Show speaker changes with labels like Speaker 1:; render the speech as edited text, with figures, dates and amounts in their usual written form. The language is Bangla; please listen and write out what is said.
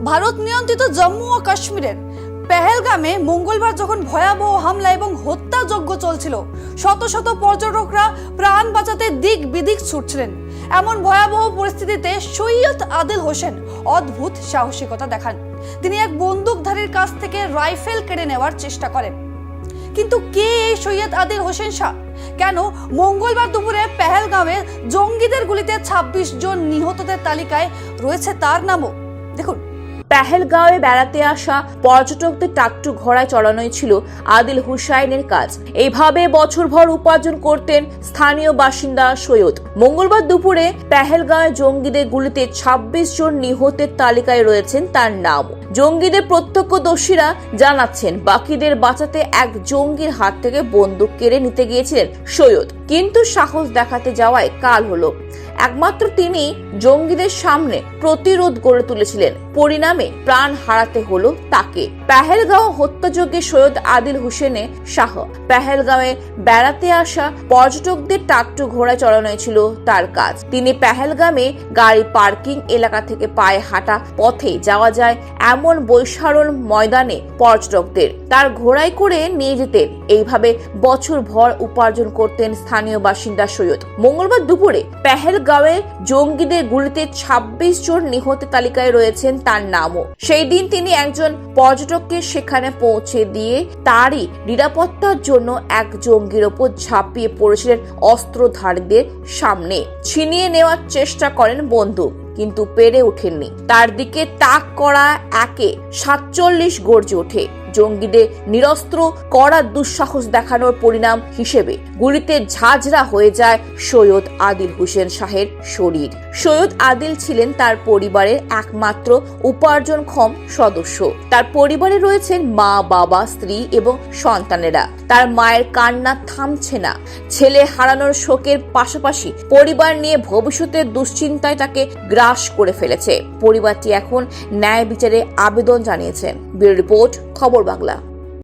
Speaker 1: ভারত নিয়ন্ত্রিত জম্মু ও কাশ্মীরের পেহেলগামে মঙ্গলবার যখন ভয়াবহ হামলা এবং হত্যাযজ্ঞ চলছিল, শত শত পর্যটকরা প্রাণ বাঁচাতে দিক বিদিক ছুটছিলেন। এমন ভয়াবহ পরিস্থিতিতে সৈয়দ আদিল হোসেন অদ্ভুত সাহসিকতা দেখান। তিনি এক বন্দুকধারীর কাছ থেকে রাইফেল কেড়ে নেওয়ার চেষ্টা করেন। কিন্তু কে এই সৈয়দ আদিল হোসেন শাহ? কেন মঙ্গলবার দুপুরে পেহেলগামে জঙ্গিদের গুলিতে 26 জন নিহতদের তালিকায় রয়েছে তার নামও? দেখুন,
Speaker 2: পেহেলগাঁওয়ে বেড়াতে আসা পর্যটকদের টাট্টু ঘোড়ায় চড়ানোই ছিল আদিল হুসাইনের কাজ। এইভাবে বছরভর উপার্জন করতেন স্থানীয় বাসিন্দা সৈয়দ। মঙ্গলবার দুপুরে পেহেলগাঁওয়ে জঙ্গিদের গুলিতে 26 জন নিহতের তালিকায় রয়েছেন তার নাম। জঙ্গিদের প্রত্যক্ষদর্শীরা জানাচ্ছেন, বাকিদের বাঁচাতে এক জঙ্গির হাত থেকে বন্দুক কেড়ে নিতে গিয়েছিলেন সৈয়দ, কিন্তু সাহস দেখাতে যাওয়ায় কাল হলো। একমাত্র তিনি জঙ্গিদের সামনে প্রতিরোধ গড়ে তুলেছিলেন, পরিণামে প্রাণ হারাতে হলো তাকে। পেহেলগাঁও হত্যাযজ্ঞে সৈয়দ আদিল হোসেনের শাহ। পেহেলগাঁওয়ে বেড়াতে আসা পর্যটকদের টাট্টু ঘোড়ায় চড়ানোই ছিল তার কাজ। তিনি পেহেলগামে গাড়ি পার্কিং এলাকা থেকে পায়ে হাঁটা পথে যাওয়া যায় এমন বৈশারণ ময়দানে পর্যটকদের তার ঘোড়ায় করে নিয়ে যেতেন। এইভাবে বছর ভর উপার্জন করতেন স্থানীয় বাসিন্দা সৈয়দ। মঙ্গলবার দুপুরে পেহেলগাঁওয়ে জঙ্গিদের গুলিতে 26 জন নিহতের তালিকায় রয়েছেন তার নামও। সেই দিন তিনি একজন পর্যটককে সেখানে পৌঁছে দিয়ে তারই নিরাপত্তার জন্য এক জঙ্গির ওপর ঝাঁপিয়ে পড়েছিলেন অস্ত্রধারীদের সামনে। ছিনিয়ে নেওয়ার চেষ্টা করেন বন্দুক, কিন্তু পেরে ওঠেননি। তার দিকে তাক করা একে 47 গর্জে ওঠে। জঙ্গিদের নিরস্ত্র করা দুঃসাহস দেখানোর পরিণাম হিসেবে গুলিতে ঝাঁঝরা হয়ে যায় সৈয়দ আদিল হোসেন শাহের শরীর। সৈয়দ আদিল ছিলেন তার পরিবারের একমাত্র উপার্জনক্ষম সদস্য। তার পরিবারে রয়েছেন মা, বাবা, স্ত্রী এবং সন্তানেরা। তার মায়ের কান্না থামছে না। ছেলে হারানোর শোকের পাশাপাশি পরিবার নিয়ে ভবিষ্যতের দুশ্চিন্তায় তাকে গ্রাস করে ফেলেছে। পরিবারটি এখন ন্যায় বিচারে আবেদন জানিয়েছেন। ব্যুরো রিপোর্ট, খবর বাংলা।